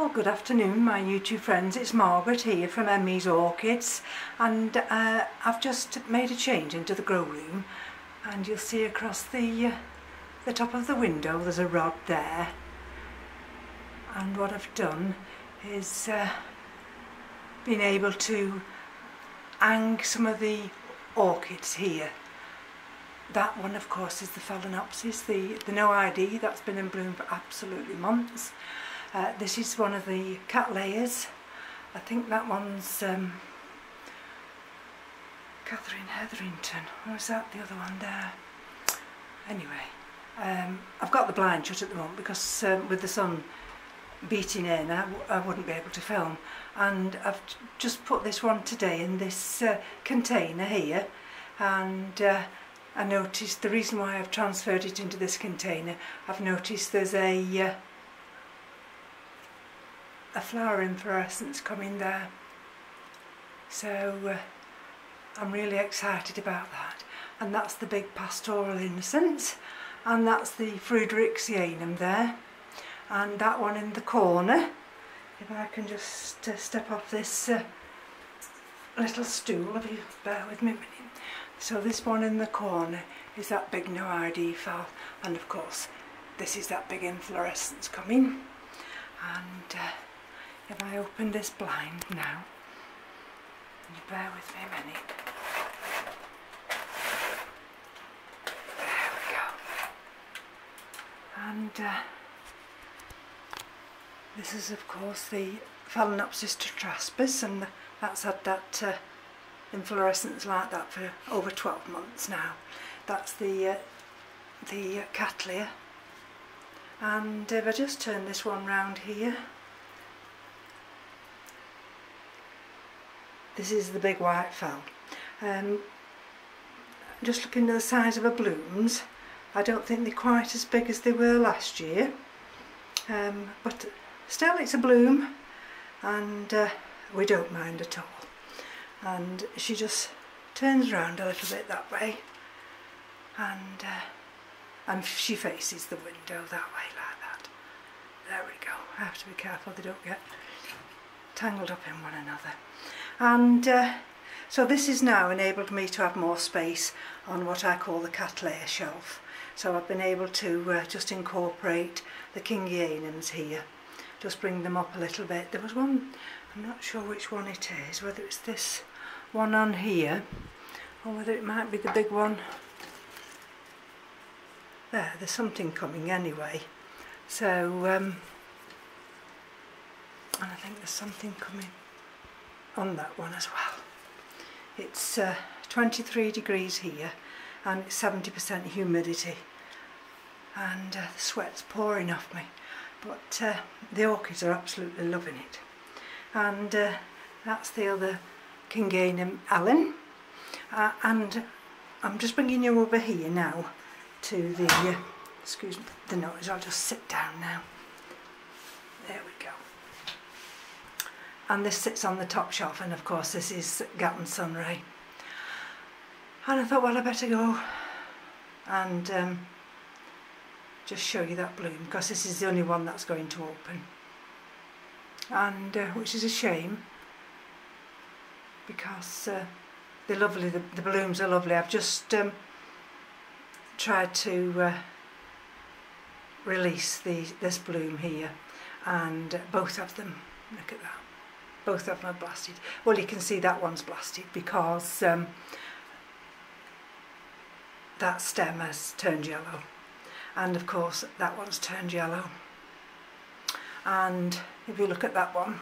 Well, good afternoon my YouTube friends, it's Margaret here from M.E.s Orchids, and I've just made a change into the grow room, and you'll see across the top of the window there's a rod there, and what I've done is been able to hang some of the orchids here. That one of course is the Phalaenopsis, the no ID, that's been in bloom for absolutely months. This is one of the Cattleyas. I think that one's Catherine Hetherington, or is that the other one there? Anyway, I've got the blind shut at the moment because with the sun beating in I wouldn't be able to film, and I've just put this one today in this container here, and I noticed the reason why I've transferred it into this container, I've noticed there's a flower inflorescence coming there, so I'm really excited about that. And that's the big Pastoral Innocence, and that's the Friedrichsianum there, and that one in the corner, if I can just step off this little stool, if you bear with me a minute. So this one in the corner is that big no ID phal, and of course this is that big inflorescence coming. And if I open this blind now, you bear with me a minute. There we go. And this is of course the Phalaenopsis tetraspis, and that's had that inflorescence like that for over 12 months now. That's the Cattleya. And if I just turn this one round here, this is the big white phal. Just looking at the size of her blooms, I don't think they're quite as big as they were last year, but still it's a bloom, and we don't mind at all. And she just turns around a little bit that way, and she faces the window that way like that. There we go. I have to be careful they don't get tangled up in one another. And so this has now enabled me to have more space on what I call the Cattleya shelf. So I've been able to just incorporate the Kingianums here, just bring them up a little bit. There was one, I'm not sure which one it is, whether it's this one on here or whether it might be the big one there. There's something coming anyway, so and I think there's something coming on that one as well. It's 23 degrees here, and it's 70% humidity, and the sweat's pouring off me, but the orchids are absolutely loving it. And that's the other Kingianum Allen, and I'm just bringing you over here now to the excuse the noise, I'll just sit down now. There we go. And this sits on the top shelf, and of course this is Gatton Sunray. And I thought, well, I better go and just show you that bloom, because this is the only one that's going to open, and which is a shame, because they're lovely, the blooms are lovely. I've just tried to release this bloom here, and both of them, look at that, both of them are blasted. Well, you can see that one's blasted because that stem has turned yellow, and of course that one's turned yellow, and if you look at that one,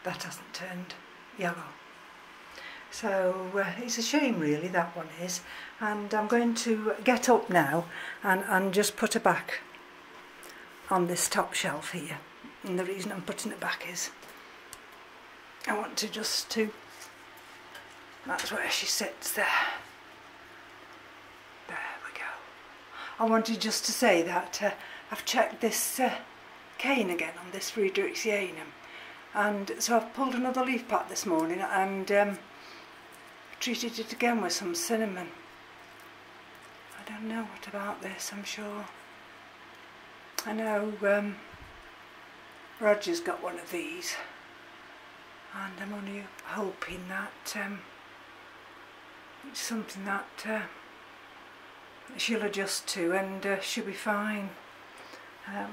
that hasn't turned yellow. So it's a shame really, that one is, and I'm going to get up now and just put her back on this top shelf here. And the reason I'm putting it back is I want to that's where she sits there. There we go. I wanted just to say that I've checked this cane again on this Friedrichsianum, and so I've pulled another leaf pad this morning and treated it again with some cinnamon. I don't know what about this, I'm sure. I know Roger's got one of these, and I'm only hoping that it's something that she'll adjust to, and she'll be fine.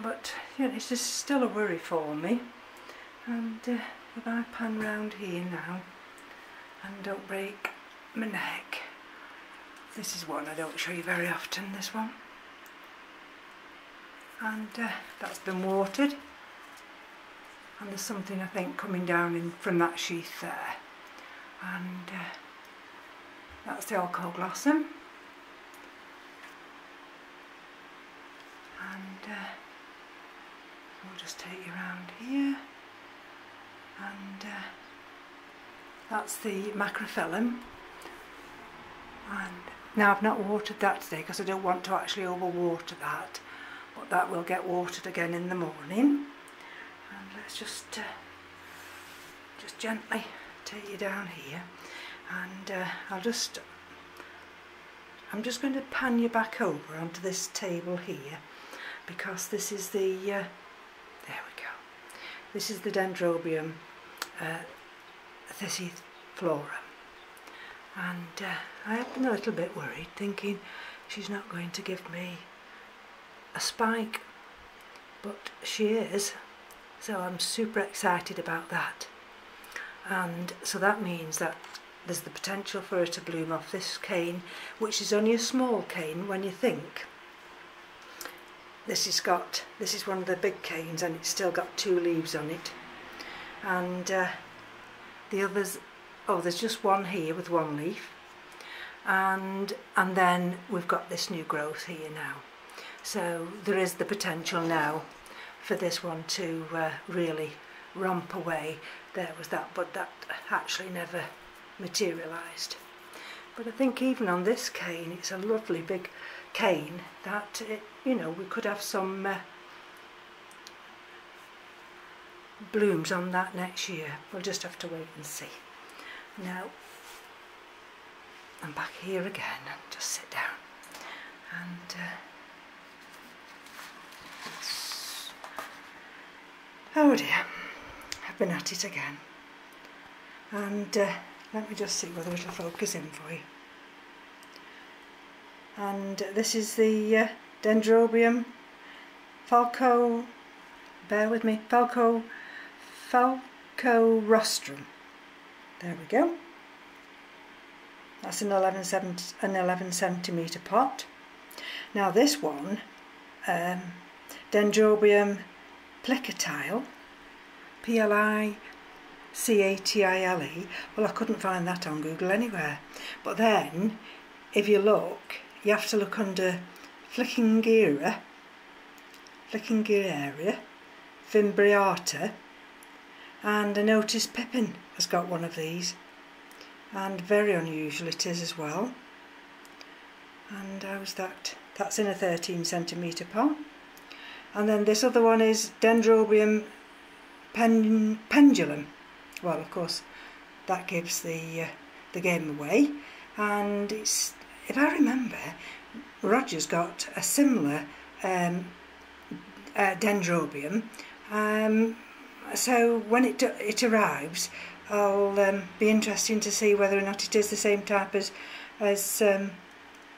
But you know, it's just still a worry for me. And if I pan round here now and don't break my neck, this is one I don't show you very often, this one. And that's been watered, and there's something I think coming down in from that sheath there, and that's the Orchid. And we'll just take you around here, and that's the Macrophyllum. And now I've not watered that today because I don't want to actually overwater that, but that will get watered again in the morning. And let's just gently take you down here, and I'm just going to pan you back over onto this table here, because this is the there we go. This is the Dendrobium thysiflorum, and I have been a little bit worried, thinking she's not going to give me a spike, but she is, so I'm super excited about that. And so that means that there's the potential for her to bloom off this cane, which is only a small cane when you think. This is one of the big canes, and it's still got 2 leaves on it. And the others, oh, there's just one here with 1 leaf. And then we've got this new growth here now. So there is the potential now for this one to really romp away. There was that, but that actually never materialised. But I think even on this cane, it's a lovely big cane that you know, we could have some blooms on that next year. We'll just have to wait and see. Now I'm back here again, and just sit down, and oh dear, I've been at it again. And let me just see whether it'll focus in for you. And this is the Dendrobium falco, bear with me, falcorostrum. There we go. That's an 11 centimetre pot. Now this one, Dendrobium plicatile, Plicatile. Well, I couldn't find that on Google anywhere. But then, if you look, you have to look under Flickingeria, Fimbriata, and I noticed Pippin has got one of these, and very unusual it is as well. And how's that? That's in a 13 centimetre pot. And then this other one is Dendrobium pendulum. Well, of course, that gives the game away. And it's, if I remember, Roger's got a similar Dendrobium. So when it arrives, I'll be interested to see whether or not it is the same type as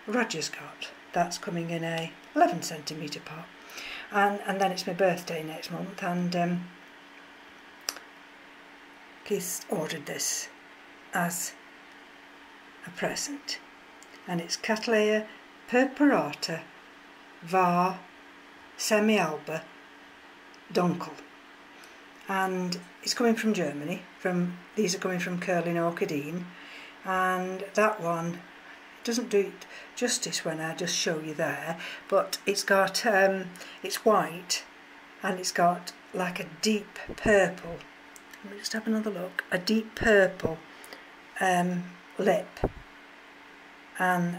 Roger's got. That's coming in a 11 centimetre pot. And then it's my birthday next month, and Keith ordered this as a present, and it's Cattleya purpurata var semialba dunkel, and it's coming from Germany. These are coming from Curling Orchidine, and that one doesn't do it justice when I just show you there, but it's got it's white, and it's got like a deep purple. Let me just have another look. A deep purple lip, and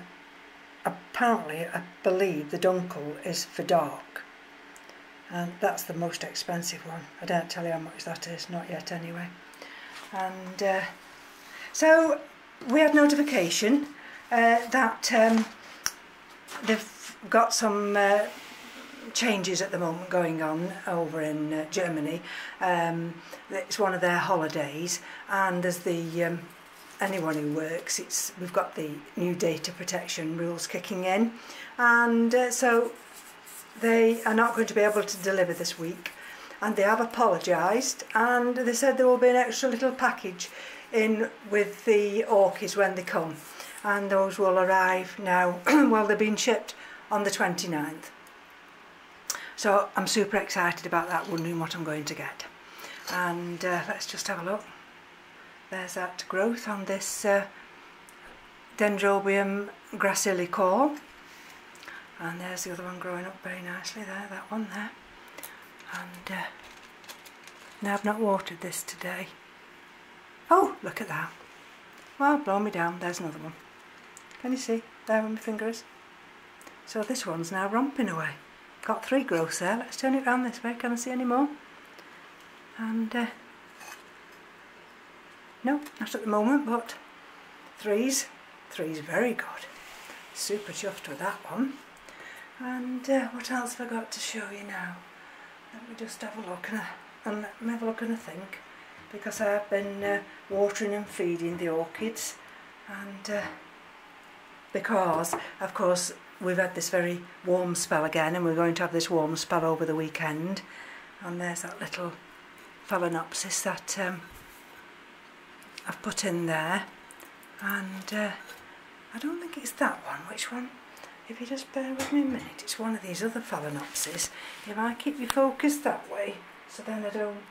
apparently I believe the dunkel is for dark, and that's the most expensive one. I don't tell you how much that is, not yet anyway. And so we had notification that they've got some changes at the moment going on over in Germany. It's one of their holidays, and as the anyone who works, we've got the new data protection rules kicking in, and so they are not going to be able to deliver this week, and they have apologised, and they said there will be an extra little package in with the orchids when they come, and those will arrive now. Well, they're being shipped on the 29th. So I'm super excited about that, wondering what I'm going to get. And let's just have a look. There's that growth on this Dendrobium gracilicore. And there's the other one growing up very nicely there, that one there. And now I've not watered this today. Oh, look at that. Well, blow me down, there's another one. Can you see there where my finger is? So this one's now romping away. Got 3 growths there. Let's turn it round this way. Can I see any more? And no, not at the moment, but three's very good. Super chuffed with that one. And what else have I got to show you now? Let me just have a look and let me have a look and think, because I've been watering and feeding the orchids, and because of course we've had this very warm spell again, and we're going to have this warm spell over the weekend. And there's that little Phalaenopsis that I've put in there, and I don't think it's that one. Which one? If you just bear with me a minute, it's one of these other Phalaenopsis. If I keep you focused that way, so then I don't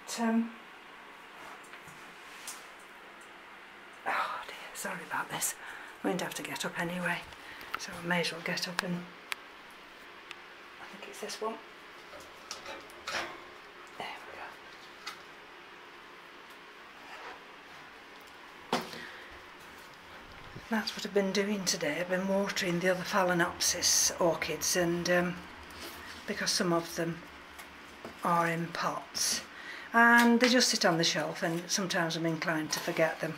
oh dear, sorry about this. I'm going to have to get up anyway, so I may as well get up, and I think it's this one. There we go. That's what I've been doing today. I've been watering the other Phalaenopsis orchids, and because some of them are in pots and they just sit on the shelf, and sometimes I'm inclined to forget them.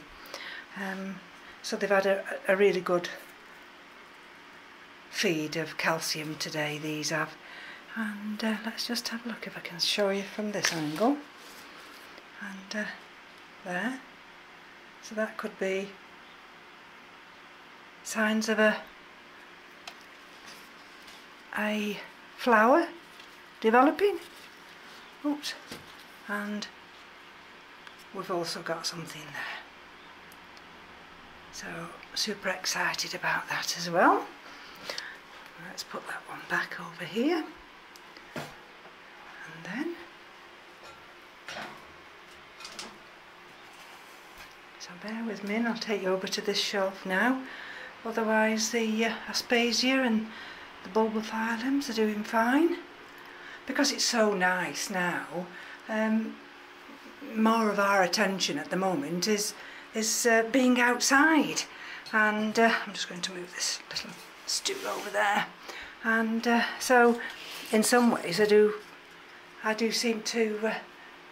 So they've had a really good feed of calcium today, these have. And let's just have a look if I can show you from this angle. And there. So that could be signs of a flower developing. Oops. And we've also got something there. So super excited about that as well. Let's put that one back over here, and then so bear with me, and I'll take you over to this shelf now. Otherwise the Aspasia and the bulbophyllums are doing fine, because it's so nice now. More of our attention at the moment is being outside, and I'm just going to move this little stool over there, and so in some ways I do seem to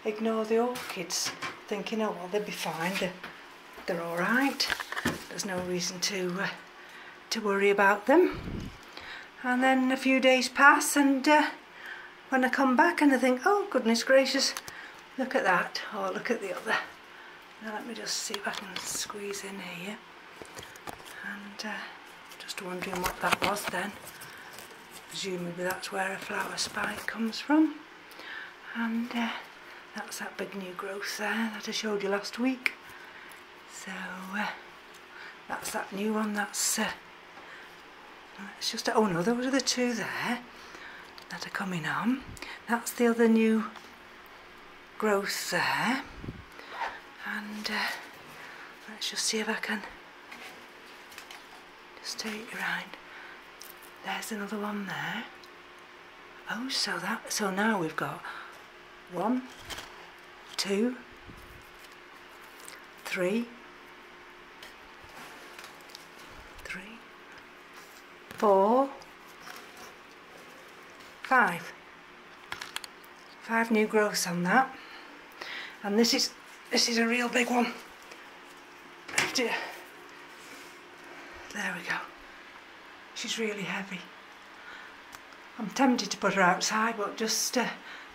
ignore the orchids, thinking, oh well, they'll be fine, they're all right, there's no reason to worry about them. And then a few days pass, and when I come back and I think, oh goodness gracious, look at that, or look at the other. Now let me just see if I can squeeze in here, and just wondering what that was then. Presumably that's where a flower spike comes from. And that's that big new growth there that I showed you last week. So that's that new one. That's just, oh no, those are the 2 there that are coming on. That's the other new growth there. And let's just see if I can just take you around. There's another one there. Oh, so now we've got 1, 2, 3, 4, 5. 5 new growths on that, and this is a real big one. There we go. She's really heavy. I'm tempted to put her outside, but just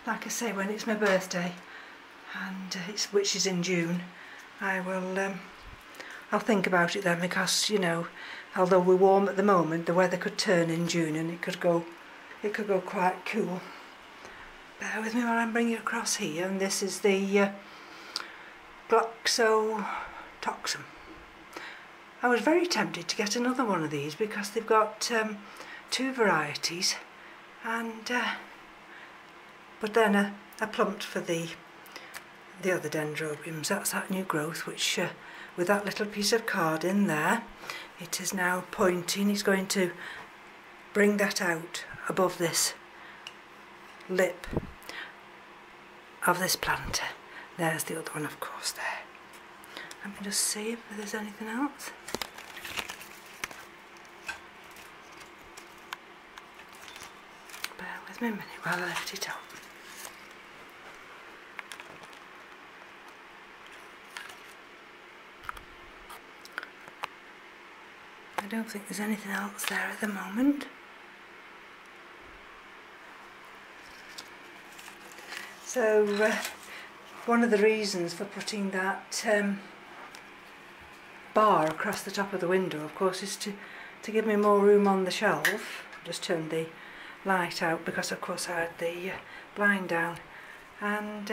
like I say, when it's my birthday, and which is in June, I'll think about it then, because you know, although we're warm at the moment, the weather could turn in June and it could go quite cool. Bear with me while I'm bringing it across here, and this is the Gloxotoxum. I was very tempted to get another one of these because they've got 2 varieties, and but then I plumped for the other dendrobiums. That's that new growth, which with that little piece of card in there, it is now pointing. It's going to bring that out above this lip of this planter. There's the other one, of course, there. Let me just see if there's anything else. Bear with me a minute while I lift it up. I don't think there's anything else there at the moment. So one of the reasons for putting that bar across the top of the window, of course, is to give me more room on the shelf. Just turn the light out because of course I had the blind down, and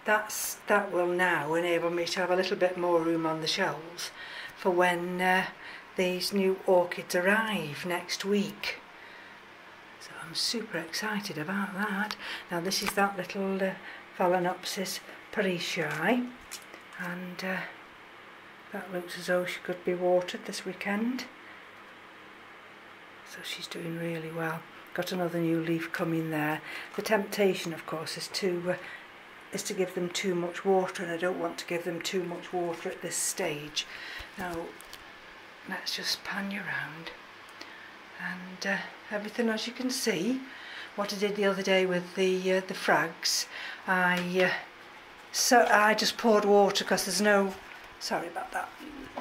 that will now enable me to have a little bit more room on the shelves for when these new orchids arrive next week. So I'm super excited about that. Now this is that little Phalaenopsis parishii, and that looks as though she could be watered this weekend. So she's doing really well. Got another new leaf coming there. The temptation, of course, is to give them too much water, and I don't want to give them too much water at this stage. Now let's just pan you around, and everything, as you can see, what I did the other day with the frags, I just poured water because there's no, sorry about that,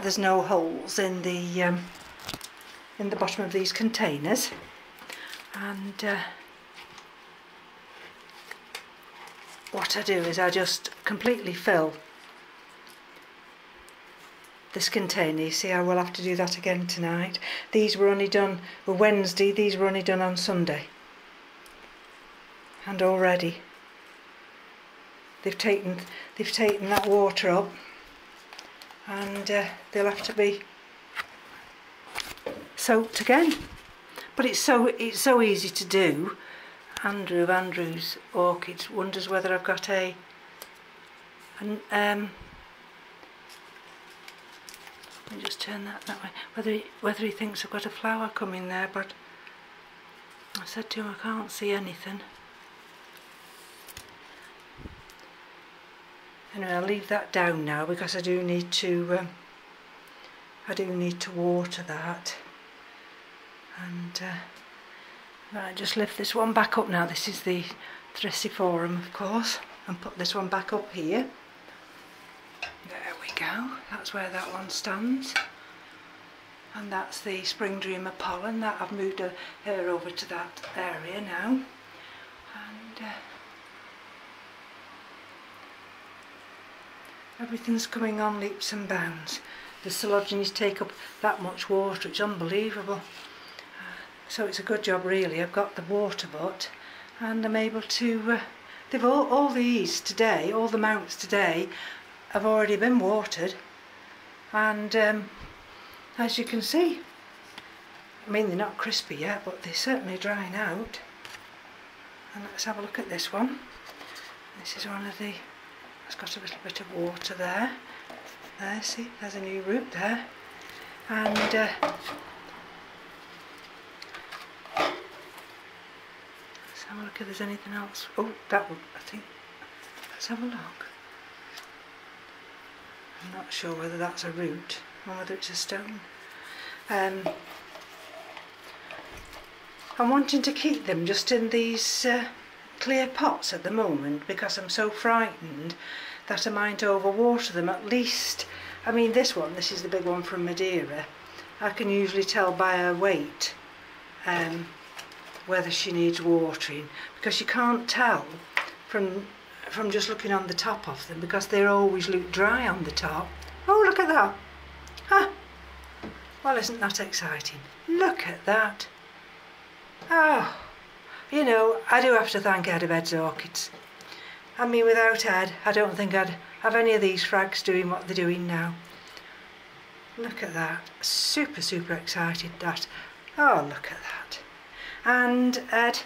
there's no holes in the bottom of these containers, and what I do is I just completely fill this container. You see, I will have to do that again tonight. These were only done Wednesday, these were only done on Sunday, and already they've taken that water up, and they'll have to be soaked again. But it's so easy to do. Andrew's Orchids wonders whether I've got let me just turn that way. Whether he thinks I've got a flower coming there, but I said to him I can't see anything. Anyway, I'll leave that down now because I do need to water that. And right, just lift this one back up now. This is the Thriciforum, of course, and put this one back up here. There we go, that's where that one stands. And that's the Spring Dreamer pollen. That I've moved her over to that area now. And everything's coming on leaps and bounds. The cotyledons take up that much water, it's unbelievable. So it's a good job really. I've got the water butt, and I'm able to, they've all these today, all the mounts today have already been watered, and as you can see, I mean, they're not crispy yet, but they're certainly drying out. And let's have a look at this one. This is one of the, it's got a little bit of water there. There, see, there's a new root there. And let's have a look if there's anything else. Oh, that one, I think. Let's have a look. I'm not sure whether that's a root or whether it's a stone. I'm wanting to keep them just in these clear pots at the moment because I'm so frightened that I might overwater them. At least, I mean, this is the big one from Madeira. I can usually tell by her weight whether she needs watering, because you can't tell from just looking on the top of them, because they always look dry on the top. Oh, look at that. Huh. Well, isn't that exciting? Look at that. Oh, you know, I do have to thank Ed of M.E.s Orchids. I mean, without Ed, I don't think I'd have any of these frags doing what they're doing now. Look at that. Super, super excited, that. Oh, look at that. And Ed,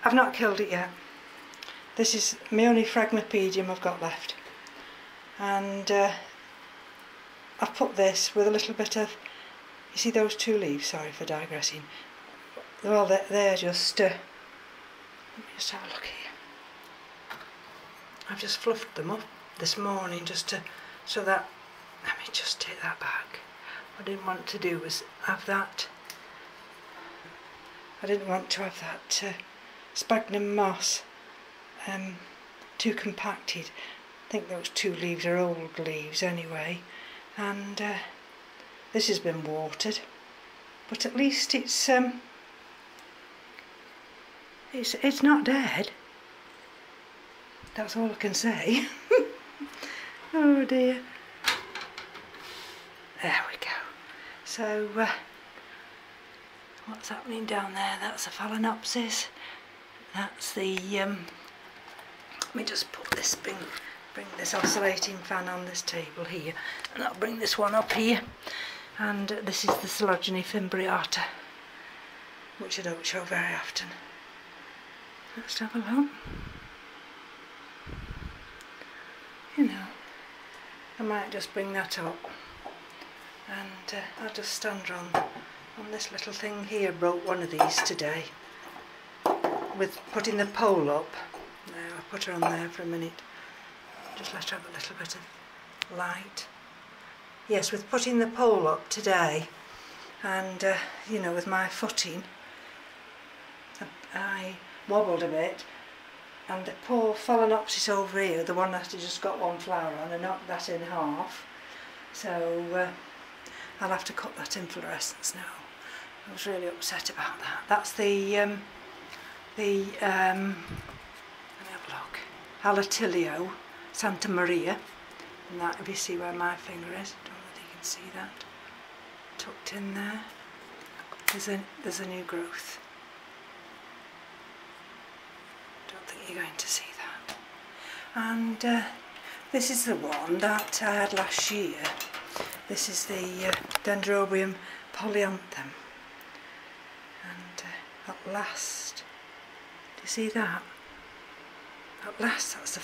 I've not killed it yet. This is my only Phragmipedium I've got left. And I've put this with a little bit of, you see those two leaves, sorry for digressing. Well, they're just, let me just have a look here. I've just fluffed them up this morning just to, so that, let me just take that back. What I didn't want to do was have that, I didn't want to have that sphagnum moss too compacted. I think those two leaves are old leaves anyway, and this has been watered, but at least it's not dead. That's all I can say. Oh dear. There we go. So what's happening down there? That's a Phalaenopsis. That's the let me just put this bring this oscillating fan on this table here, and I'll bring this one up here. And this is the Coelogene fimbriata, which I don't show very often. Let's have a look. You know, I might just bring that up, and I'll just stand her on this little thing here. Broke one of these today with putting the pole up. Now I'll put her on there for a minute, just let her have a little bit of light. Yes, with putting the pole up today, and you know, with my footing, I wobbled a bit, and the poor Phalaenopsis over here, the one that has just got one flower on, I knocked that in half. So I'll have to cut that inflorescence now. I was really upset about that. That's the let me have a look. Alatilio Santa Maria, and that, if you see where my finger is, I don't know if you can see that, tucked in there. There's a new growth. You're going to see that. And this is the one that I had last year. This is the Dendrobium polyanthum, and at last, do you see that? At last, that's the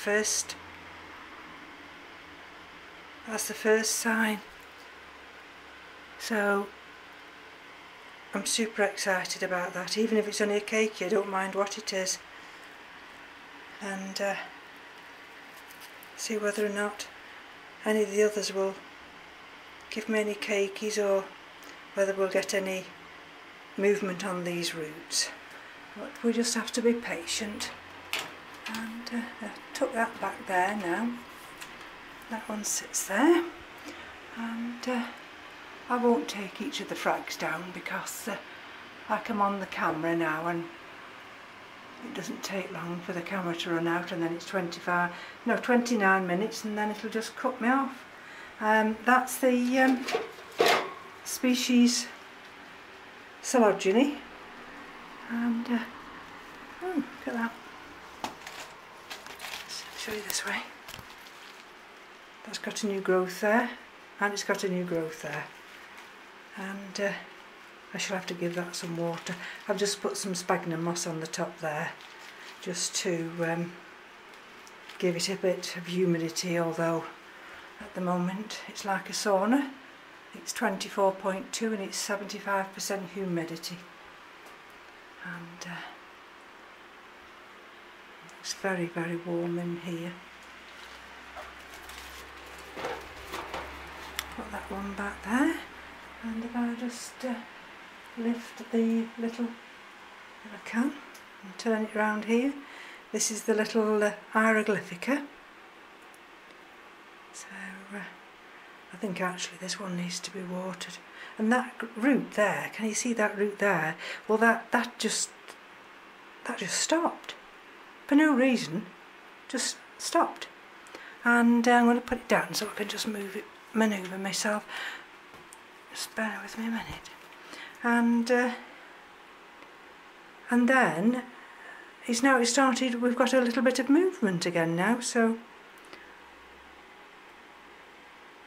first sign. So I'm super excited about that. Even if it's only a cakey, I don't mind what it is. And see whether or not any of the others will give me any cakeys, or whether we'll get any movement on these roots. But we just have to be patient. And I tuck that back there now. That one sits there, and I won't take each of the frags down, because like I'm on the camera now, and it doesn't take long for the camera to run out, and then it's 29 minutes, and then it'll just cut me off. That's the species Coelogene, and oh, look at that. Let's show you this way. That's got a new growth there, and it's got a new growth there, and I shall have to give that some water. I've just put some sphagnum moss on the top there, just to give it a bit of humidity, although at the moment it's like a sauna. It's 24.2 and it's 75% humidity, and it's very, very warm in here. Put that one back there, and if I just lift the little, if I can, and turn it around here. This is the little hieroglyphica. So I think actually this one needs to be watered. And that root there, can you see that root there? Well, that just that just stopped. For no reason, just stopped. And I'm going to put it down so I can just manoeuvre myself. Just bear with me a minute. And then it's started, we've got a little bit of movement again now, so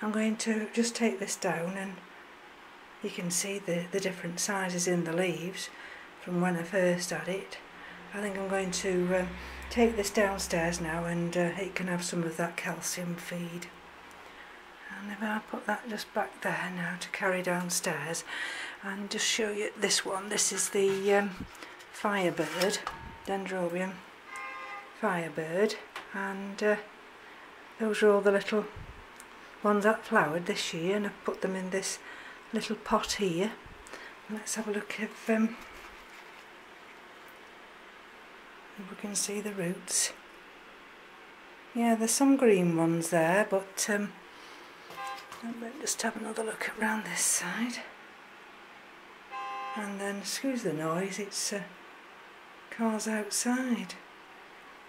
I'm going to just take this down, and you can see the different sizes in the leaves from when I first had it. I think I'm going to take this downstairs now, and it can have some of that calcium feed. And if I put that just back there now to carry downstairs, and just show you this one. This is the Firebird, Dendrobium Firebird, and those are all the little ones that flowered this year, and I've put them in this little pot here. Let's have a look if we can see the roots. Yeah, there's some green ones there, but let's just have another look around this side. And then, excuse the noise, it's cars outside.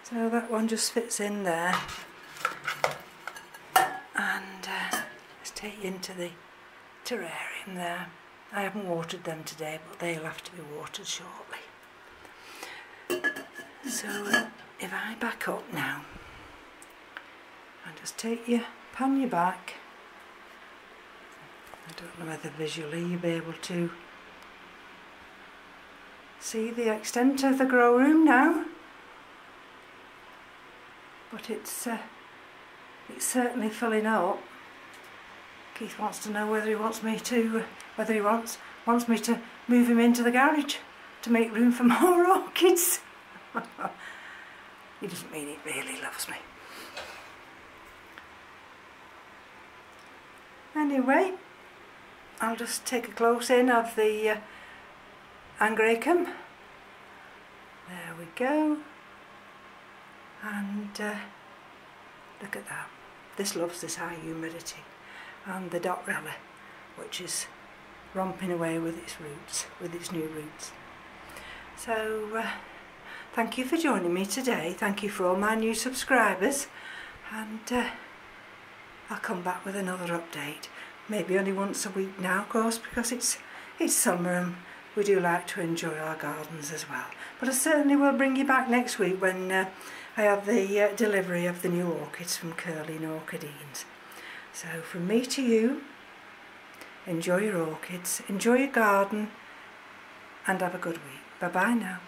So that one just fits in there. And let's take you into the terrarium there. I haven't watered them today, but they'll have to be watered shortly. So if I back up now, and just take your pan your back. I don't know whether visually you'll be able to see the extent of the grow room now, but it's certainly filling up. Keith wants to know whether he wants me to, wants me to move him into the garage to make room for more orchids. He doesn't mean he really loves me. Anyway, I'll just take a close in of the Angraecum. There we go. And look at that. This loves this high humidity. And the Dotrella, which is romping away with its roots, with its new roots. So thank you for joining me today. Thank you for all my new subscribers, and I'll come back with another update. Maybe only once a week now, of course, because it's summer and we do like to enjoy our gardens as well. But I certainly will bring you back next week when I have the delivery of the new orchids from Curly and Orchidines. So from me to you, enjoy your orchids, enjoy your garden, and have a good week. Bye bye now.